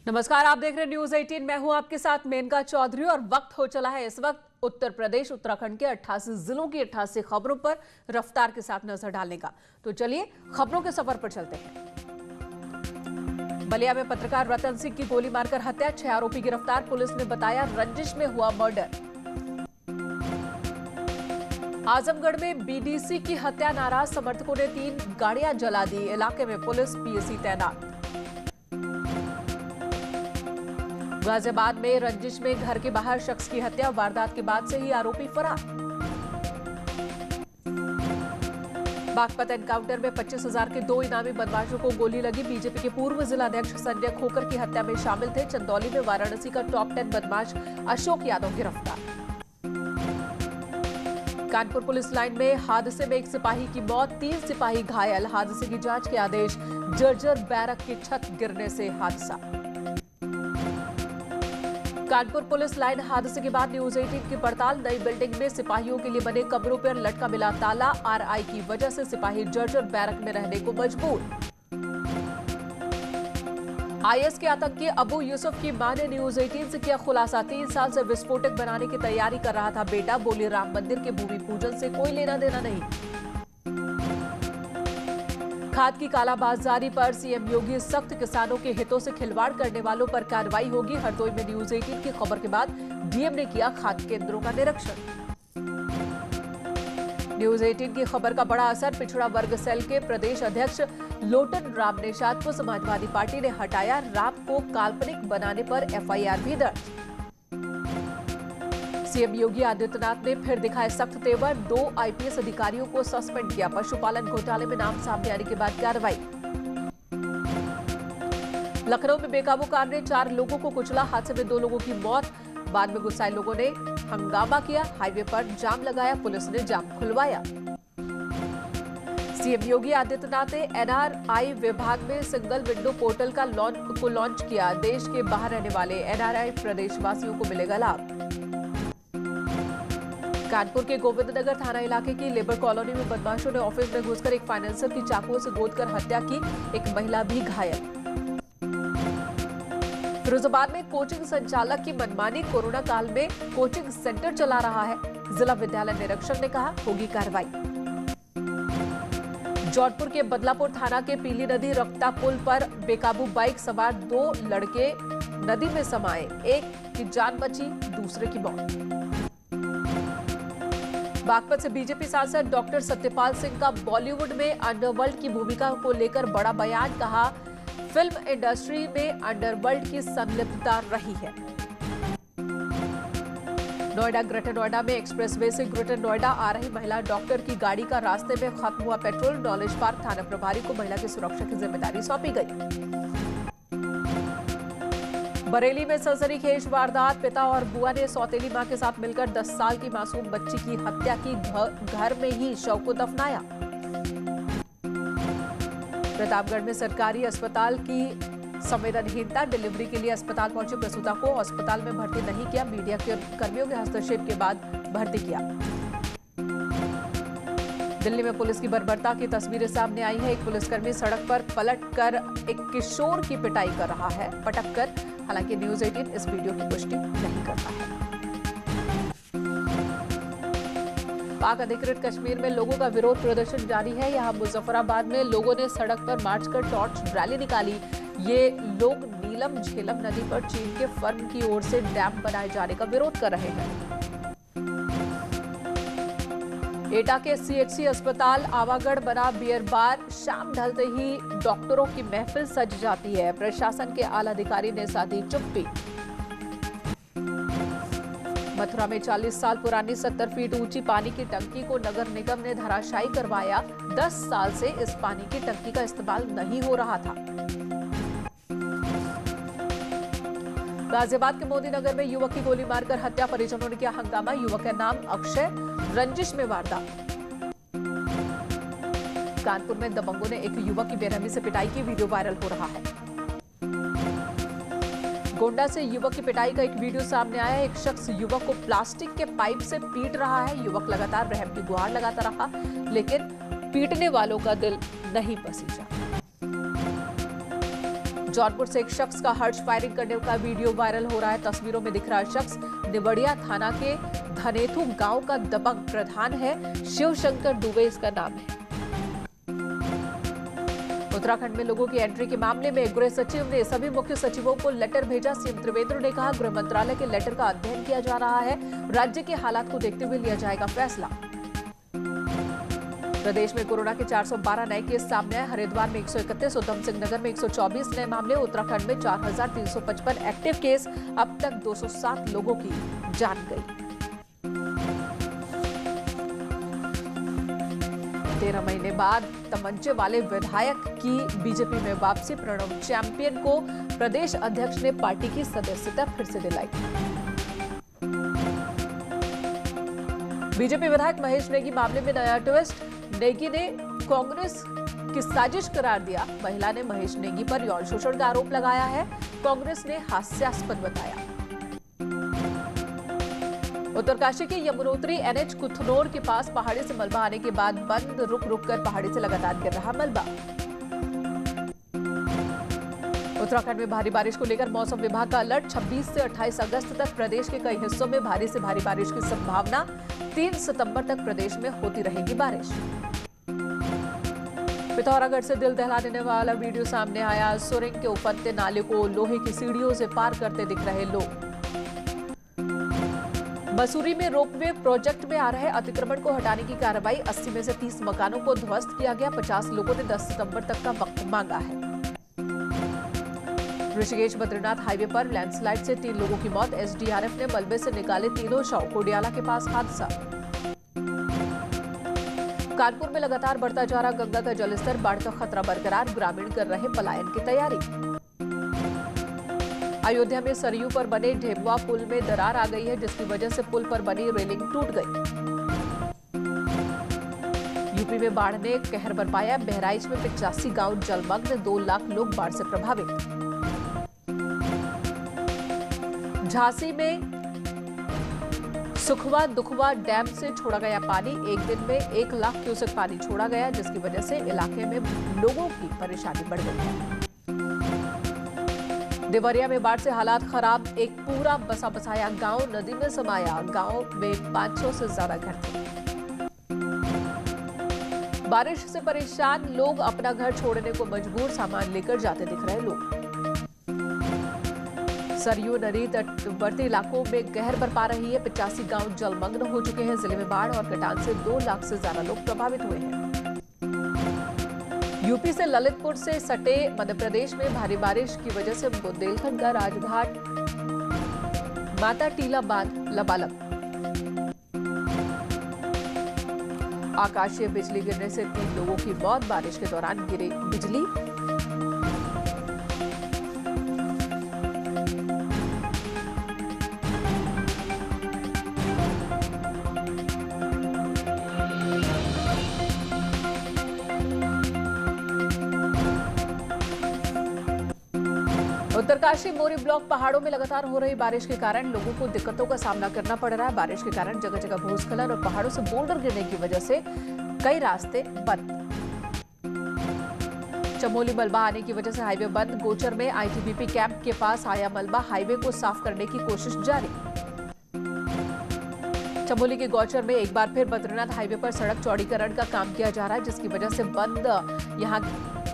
नमस्कार, आप देख रहे हैं न्यूज 18। मैं हूं आपके साथ मेनका चौधरी और वक्त हो चला है इस वक्त उत्तर प्रदेश उत्तराखंड के 88 जिलों की 88 खबरों पर रफ्तार के साथ नजर डालने का। तो चलिए खबरों के सफर पर चलते हैं। बलिया में पत्रकार रतन सिंह की गोली मारकर हत्या, 6 आरोपी गिरफ्तार, पुलिस ने बताया रंजिश में हुआ मर्डर। आजमगढ़ में बीडीसी की हत्या, नाराज समर्थकों ने 3 गाड़ियां जला दी, इलाके में पुलिस पीएसी तैनात। गाजियाबाद में रंजिश में घर के बाहर शख्स की हत्या, वारदात के बाद से ही आरोपी फरार। बागपत एनकाउंटर में 25,000 के 2 इनामी बदमाशों को गोली लगी, बीजेपी के पूर्व जिलाध्यक्ष संजय खोकर की हत्या में शामिल थे। चंदौली में वाराणसी का टॉप 10 बदमाश अशोक यादव गिरफ्तार। कानपुर पुलिस लाइन में हादसे में एक सिपाही की मौत, 3 सिपाही घायल, हादसे की जांच के आदेश। जर्जर बैरक की छत गिरने से हादसा। कानपुर पुलिस लाइन हादसे के बाद न्यूज 18 की पड़ताल, नई बिल्डिंग में सिपाहियों के लिए बने कमरों पर लटका मिला ताला, आरआई की वजह से सिपाही जर्जर बैरक में रहने को मजबूर। आईएस के आतंकी अबू यूसुफ की मां ने न्यूज 18 से किया खुलासा, 3 साल से विस्फोटक बनाने की तैयारी कर रहा था बेटा, बोली राम मंदिर के भूमि पूजन से कोई लेना देना नहीं। खाद की कालाबाजारी पर सीएम योगी सख्त, किसानों के हितों से खिलवाड़ करने वालों पर कार्रवाई होगी। हरदोई में न्यूज 18 की खबर के बाद डीएम ने किया खाद केंद्रों का निरीक्षण। न्यूज 18 की खबर का बड़ा असर, पिछड़ा वर्ग सेल के प्रदेश अध्यक्ष लोटन राम निषाद को समाजवादी पार्टी ने हटाया, राम को काल्पनिक बनाने पर एफआईआर भी दर्ज। सीएम योगी आदित्यनाथ ने फिर दिखाए सख्त तेवर, 2 आईपीएस अधिकारियों को सस्पेंड किया, पशुपालन घोटाले में नाम सामने आने के बाद कार्रवाई। लखनऊ में बेकाबू कार ने 4 लोगों को कुचला, हादसे में 2 लोगों की मौत, बाद में गुस्साए लोगों ने हंगामा किया, हाईवे पर जाम लगाया, पुलिस ने जाम खुलवाया। सीएम योगी आदित्यनाथ ने एनआरआई विभाग में सिंगल विंडो पोर्टल का लॉन्च किया, देश के बाहर रहने वाले एनआरआई प्रदेशवासियों को मिलेगा लाभ। कानपुर के गोविंदनगर थाना इलाके की लेबर कॉलोनी में बदमाशों ने ऑफिस में घुसकर एक फाइनेंसर की चाकुओं से गोदकर हत्या की, एक महिला भी घायल। फिरोजाबाद में कोचिंग संचालक की मनमानी, कोरोना काल में कोचिंग सेंटर चला रहा है, जिला विद्यालय निरीक्षक ने कहा होगी कार्रवाई। जौनपुर के बदलापुर थाना के पीली नदी रक्ता पुल पर बेकाबू बाइक सवार 2 लड़के नदी में समाये, एक की जान बची, दूसरे की मौत। बागपत से बीजेपी सांसद डॉक्टर सत्यपाल सिंह का बॉलीवुड में अंडरवर्ल्ड की भूमिका को लेकर बड़ा बयान, कहा फिल्म इंडस्ट्री में अंडरवर्ल्ड की संलिप्तता रही है। नोएडा ग्रेटर नोएडा में एक्सप्रेसवे से ग्रेटर नोएडा आ रही महिला डॉक्टर की गाड़ी का रास्ते में खत्म हुआ पेट्रोल, नॉलेज पार्क थाना प्रभारी को महिला की सुरक्षा की जिम्मेदारी सौंपी गई। बरेली में सनसनीखेज वारदात, पिता और बुआ ने सौतेली मां के साथ मिलकर 10 साल की मासूम बच्ची की हत्या की, घर में ही शव को दफनाया। प्रतापगढ़ में सरकारी अस्पताल की संवेदनहीनता, डिलीवरी के लिए अस्पताल पहुंची प्रसूता को अस्पताल में भर्ती नहीं किया, मीडिया के कर्मियों के हस्तक्षेप के बाद भर्ती किया। दिल्ली में पुलिस की बर्बरता की तस्वीरें सामने आई है, एक पुलिसकर्मी सड़क पर पलटकर एक किशोर की पिटाई कर रहा है, पटककर। हालांकि न्यूज 18 इस वीडियो की पुष्टि नहीं करता है। पाक अधिकृत कश्मीर में लोगों का विरोध प्रदर्शन जारी है, यहां मुजफ्फराबाद में लोगों ने सड़क पर मार्च कर टॉर्च रैली निकाली। ये लोग नीलम झेलम नदी पर चीन के फर्म की ओर से डैम बनाए जाने का विरोध कर रहे हैं। एटा के सीएचसी अस्पताल आवागढ़ बना बियर बार, शाम ढलते ही डॉक्टरों की महफिल सज जाती है, प्रशासन के आला अधिकारी ने साधी चुप्पी। मथुरा में 40 साल पुरानी 70 फीट ऊंची पानी की टंकी को नगर निगम ने धराशायी करवाया, 10 साल से इस पानी की टंकी का इस्तेमाल नहीं हो रहा था। गाजियाबाद के मोदी नगर में युवक की गोली मारकर हत्या, परिजनों ने किया हंगामा, युवक का नाम अक्षय, रंजिश में वारदात। कानपुर में दबंगों ने एक युवक की बेरहमी से पिटाई की, वीडियो वायरल हो रहा है। गोंडा से युवक की पिटाई का एक वीडियो सामने आया, एक शख्स युवक को प्लास्टिक के पाइप से पीट रहा है, युवक लगातार रहम की गुहार लगाता रहा, लेकिन पीटने वालों का दिल नहीं पसीजा। जौनपुर से एक शख्स का हर्ष फायरिंग करने का वीडियो वायरल हो रहा है। तस्वीरों में दिख रहा शख्स निबड़िया थाना के धनेथु गांव का दबंग प्रधान है। शिवशंकर दुबे इसका नाम है। उत्तराखंड में लोगों की एंट्री के मामले में गृह सचिव ने सभी मुख्य सचिवों को लेटर भेजा। सीएम त्रिवेंद्र ने कहा, गृह मंत्रालय के लेटर का अध्ययन किया जा रहा है। राज्य के हालात को देखते हुए लिया जाएगा फैसला। प्रदेश में कोरोना के 412 नए केस सामने आए। हरिद्वार में 131, उधम सिंह नगर में 124 नए मामले। उत्तराखंड में 4355 एक्टिव केस। अब तक 207 लोगों की जान गई। 13 महीने बाद तमंचे वाले विधायक की बीजेपी में वापसी। प्रणव चैंपियन को प्रदेश अध्यक्ष ने पार्टी की सदस्यता फिर से दिलाई। बीजेपी विधायक महेश नेगी मामले में नया ट्विस्ट। नेगी ने कांग्रेस की साजिश करार दिया। महिला ने महेश नेगी पर यौन शोषण का आरोप लगाया है। कांग्रेस ने हास्यास्पद बताया। उत्तरकाशी के यमुनोत्री एनएच कुथनोर के पास पहाड़ी से मलबा आने के बाद बंद रुक रुक कर पहाड़ी से लगातार गिर रहा मलबा। उत्तराखंड में भारी बारिश को लेकर मौसम विभाग का अलर्ट। 26 से 28 अगस्त तक प्रदेश के कई हिस्सों में भारी से भारी बारिश की संभावना। 3 सितंबर तक प्रदेश में होती रहेगी बारिश। पिथौरागढ़ से दिल दहला देने वाला वीडियो सामने आया। सुरंग के उफनते नाले को लोहे की सीढ़ियों से पार करते दिख रहे लोग। मसूरी में रोपवे प्रोजेक्ट में आ रहे अतिक्रमण को हटाने की कार्रवाई। 80 में से 30 मकानों को ध्वस्त किया गया। 50 लोगों ने 10 सितंबर तक का वक्त मांगा है। ऋषिकेश बद्रीनाथ हाईवे पर लैंडस्लाइड से 3 लोगों की मौत। एसडीआरएफ ने मलबे से निकाले तीनों शव। कोडियाला के पास हादसा। कानपुर में लगातार बढ़ता जा रहा गंगा का जलस्तर। बाढ़ का खतरा बरकरार। ग्रामीण कर रहे पलायन की तैयारी। अयोध्या में सरयू पर बने ढेबवा पुल में दरार आ गई है, जिसकी वजह से पुल पर बनी रेलिंग टूट गई। यूपी में बाढ़ ने कहर बरपाया। बहराइच में 85 गांव जलमग्न। 2 लाख लोग बाढ़ से प्रभावित। झांसी में सुखवा दुखवा डैम से छोड़ा गया पानी। एक दिन में 1 लाख क्यूसेक पानी छोड़ा गया, जिसकी वजह से इलाके में लोगों की परेशानी बढ़ गई है। देवरिया में बाढ़ से हालात खराब। एक पूरा बसा बसाया गांव नदी में समाया। गांव में 500 से ज्यादा घर थे। बारिश से परेशान लोग अपना घर छोड़ने को मजबूर। सामान लेकर जाते दिख रहे लोग। सरयू नदी तटवर्ती इलाकों में कहर बरपा रही है। 85 गांव जलमग्न हो चुके हैं। जिले में बाढ़ और कटान से 2 लाख से ज्यादा लोग प्रभावित हुए हैं। यूपी से ललितपुर से सटे मध्य प्रदेश में भारी बारिश की वजह से बुंदेलखंड का राजघाट माता टीला बांध लबालब। आकाशीय बिजली गिरने से 3 लोगों की मौत। बारिश के दौरान गिरी बिजली। उत्तरकाशी मोरी ब्लॉक पहाड़ों में लगातार हो रही बारिश के कारण लोगों को दिक्कतों का सामना करना पड़ रहा है। बारिश के कारण जगह जगह भूस्खलन और पहाड़ों से बोल्डर गिरने की वजह से कई रास्ते बंद। चमोली मलबा आने की वजह से हाईवे बंद। गोचर में आईटीबीपी कैंप के पास आया मलबा। हाईवे को साफ करने की कोशिश जारी। चमोली के गौचर में एक बार फिर बद्रीनाथ हाईवे पर सड़क चौड़ीकरण का काम किया जा रहा है, जिसकी वजह से बंद। यहां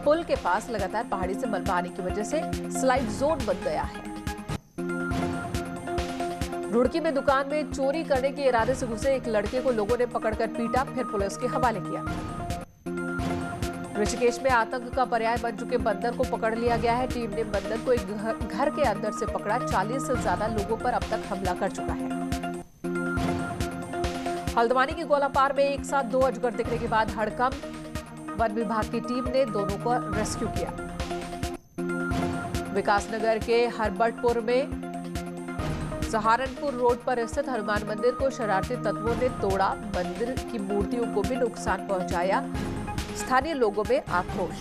पुल के पास लगातार पहाड़ी से मलबा आने की वजह से स्लाइड जोन बन गया है। रुड़की में दुकान में चोरी करने के इरादे से घुसे एक लड़के को लोगों ने पकड़कर पीटा, फिर पुलिस के हवाले किया। ऋषिकेश में आतंक का पर्याय बन चुके बंदर को पकड़ लिया गया है। टीम ने बंदर को एक घर के अंदर से पकड़ा। 40 से ज्यादा लोगों पर अब तक हमला कर चुका है। हल्द्वानी की गोलापार में एक साथ 2 अजगर दिखने के बाद हड़कंप। वन विभाग की टीम ने दोनों को रेस्क्यू किया। विकासनगर के हरबटपुर में सहारनपुर रोड पर स्थित हनुमान मंदिर को शरारती तत्वों ने तोड़ा। मंदिर की मूर्तियों को भी नुकसान पहुंचाया। स्थानीय लोगों में आक्रोश।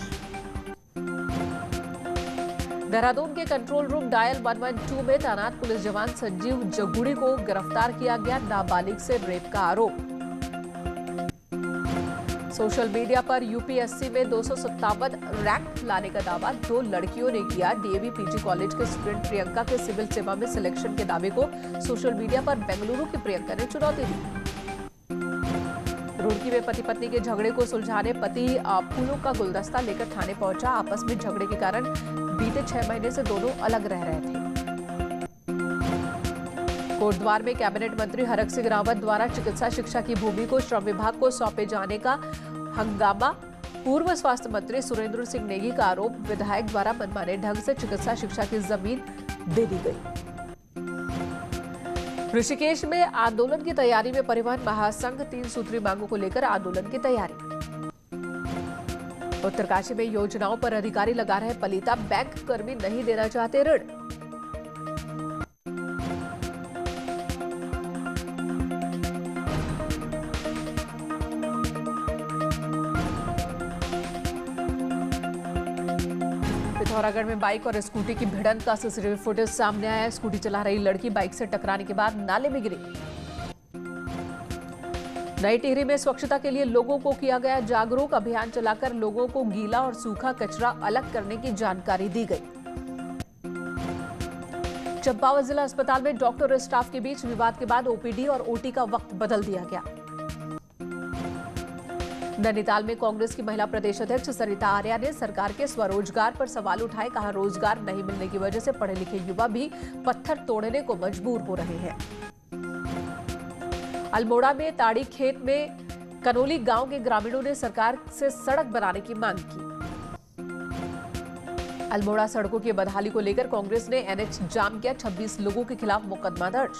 देहरादून के कंट्रोल रूम डायल 112 में तैनात पुलिस जवान संजीव जगुड़ी को गिरफ्तार किया गया। नाबालिग से रेप का आरोप। सोशल मीडिया पर यूपीएससी में 257 रैंक लाने का दावा 2 लड़कियों ने किया। डीएवी पीजी कॉलेज के स्टूडेंट प्रियंका के सिविल सेवा में सिलेक्शन के दावे को सोशल मीडिया पर बेंगलुरु की प्रियंका ने चुनौती दी। रुड़की में पति पत्नी के झगड़े को सुलझाने पति फूलों का गुलदस्ता लेकर थाने पहुंचा। आपस में झगड़े के कारण बीते 6 महीने से दोनों अलग रह रहे थे। कोटद्वार में कैबिनेट मंत्री हरक सिंह रावत द्वारा चिकित्सा शिक्षा की भूमि को श्रम विभाग को सौंपे जाने का हंगामा। पूर्व स्वास्थ्य मंत्री सुरेंद्र सिंह नेगी का आरोप, विधायक द्वारा मनमाने ढंग से चिकित्सा शिक्षा की जमीन दे दी गई। ऋषिकेश में आंदोलन की तैयारी में परिवहन महासंघ 3 सूत्री मांगों को लेकर आंदोलन की तैयारी। उत्तरकाशी में योजनाओं पर अधिकारी लगा रहे पलीता, बैंक कर्मी नहीं देना चाहते ऋण। पिथौरागढ़ में बाइक और स्कूटी की भिड़ंत का सीसीटीवी फुटेज सामने आया। स्कूटी चला रही लड़की बाइक से टकराने के बाद नाले में गिरी। नई टिहरी में स्वच्छता के लिए लोगों को किया गया जागरूक। अभियान चलाकर लोगों को गीला और सूखा कचरा अलग करने की जानकारी दी गई। चंपावत जिला अस्पताल में डॉक्टर और स्टाफ के बीच विवाद के बाद ओपीडी और ओटी का वक्त बदल दिया गया। नैनीताल में कांग्रेस की महिला प्रदेश अध्यक्ष सरिता आर्या ने सरकार के स्वरोजगार पर सवाल उठाए। कहा, रोजगार नहीं मिलने की वजह से पढ़े लिखे युवा भी पत्थर तोड़ने को मजबूर हो रहे हैं। अल्मोड़ा में ताड़ी खेत में कनोली गांव के ग्रामीणों ने सरकार से सड़क बनाने की मांग की। अल्मोड़ा सड़कों की बदहाली को लेकर कांग्रेस ने एनएच जाम किया। 26 लोगों के खिलाफ मुकदमा दर्ज।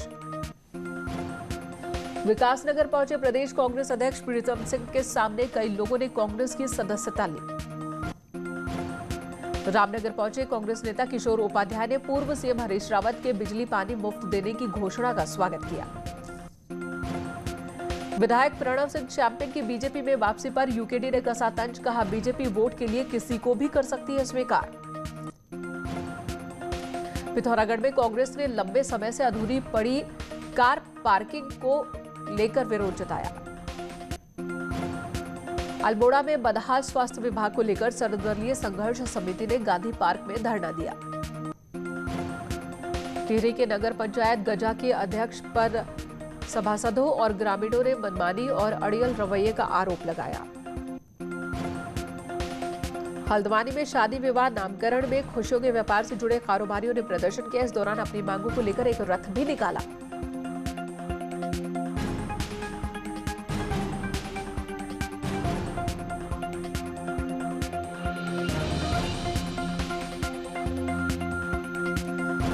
विकासनगर पहुंचे प्रदेश कांग्रेस अध्यक्ष प्रीतम सिंह के सामने कई लोगों ने कांग्रेस की सदस्यता ली। रामनगर पहुंचे कांग्रेस नेता किशोर उपाध्याय ने पूर्व सीएम हरीश रावत के बिजली पानी मुफ्त देने की घोषणा का स्वागत किया। विधायक प्रणव सिंह चैंपियन की बीजेपी में वापसी पर यूकेडी ने कसा तंज। कहा, बीजेपी वोट के लिए किसी को भी कर सकती है स्वीकार। पिथौरागढ़ में कांग्रेस ने लंबे समय से अधूरी पड़ी कार पार्किंग को लेकर विरोध जताया। अल्मोड़ा में बदहाल स्वास्थ्य विभाग को लेकर सर्वदलीय संघर्ष समिति ने गांधी पार्क में धरना दिया। टिहरी के नगर पंचायत गजा के अध्यक्ष पर सभासदों और ग्रामीणों ने मनमानी और अड़ियल रवैये का आरोप लगाया। हल्द्वानी में शादी विवाह नामकरण में खुशियों के व्यापार से जुड़े कारोबारियों ने प्रदर्शन किया। इस दौरान अपनी मांगों को लेकर एक रथ भी निकाला।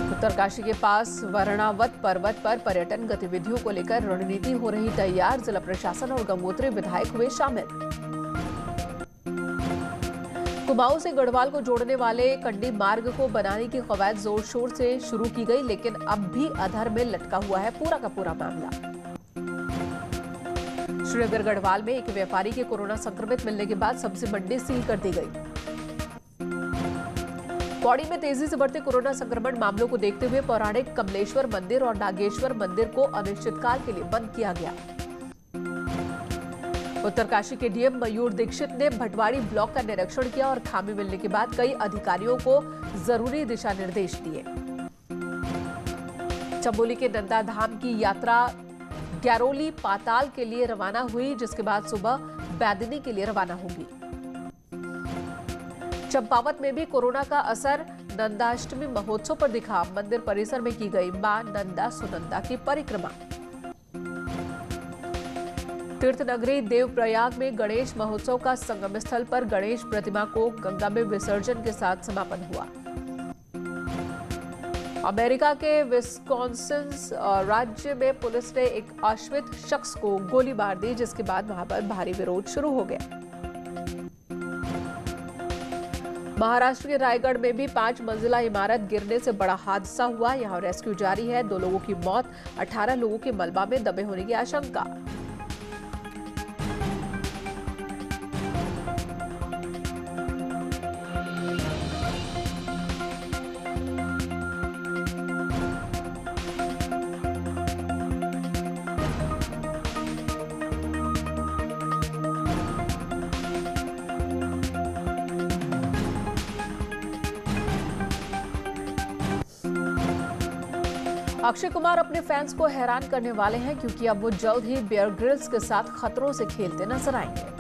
उत्तरकाशी के पास वर्णावत पर्वत पर पर्यटन गतिविधियों को लेकर रणनीति हो रही तैयार। जिला प्रशासन और गंगोत्री विधायक हुए शामिल। कुमाऊं से गढ़वाल को जोड़ने वाले कंडी मार्ग को बनाने की कवायद जोर शोर से शुरू की गई, लेकिन अब भी अधर में लटका हुआ है पूरा का पूरा मामला। श्रीनगर गढ़वाल में एक व्यापारी के कोरोना संक्रमित मिलने के बाद सब्जी मंडी सील कर दी गई। पौड़ी में तेजी से बढ़ते कोरोना संक्रमण मामलों को देखते हुए पौराणिक कमलेश्वर मंदिर और नागेश्वर मंदिर को अनिश्चितकाल के लिए बंद किया गया। उत्तरकाशी के डीएम मयूर दीक्षित ने भटवाड़ी ब्लॉक का निरीक्षण किया और खामी मिलने के बाद कई अधिकारियों को जरूरी दिशा निर्देश दिए। चमोली के नंदा धाम की यात्रा ग्यारोली पाताल के लिए रवाना हुई, जिसके बाद सुबह बैदनी के लिए रवाना होगी। चंपावत में भी कोरोना का असर नंदाष्टमी महोत्सव पर दिखा। मंदिर परिसर में की गई मां नंदा सुनंदा की परिक्रमा। तीर्थ नगरी देवप्रयाग में गणेश महोत्सव का संगम स्थल पर गणेश प्रतिमा को गंगा में विसर्जन के साथ समापन हुआ। अमेरिका के विस्कॉन्सिन राज्य में पुलिस ने एक आश्रित शख्स को गोली मार दी, जिसके बाद वहां पर भारी विरोध शुरू हो गया। महाराष्ट्र के रायगढ़ में भी 5 मंजिला इमारत गिरने से बड़ा हादसा हुआ। यहां रेस्क्यू जारी है। 2 लोगों की मौत, 18 लोगों के मलबा में दबे होने की आशंका। अक्षय कुमार अपने फैंस को हैरान करने वाले हैं क्योंकि अब वो जल्द ही बेयर ग्रिल्स के साथ खतरों से खेलते नजर आएंगे।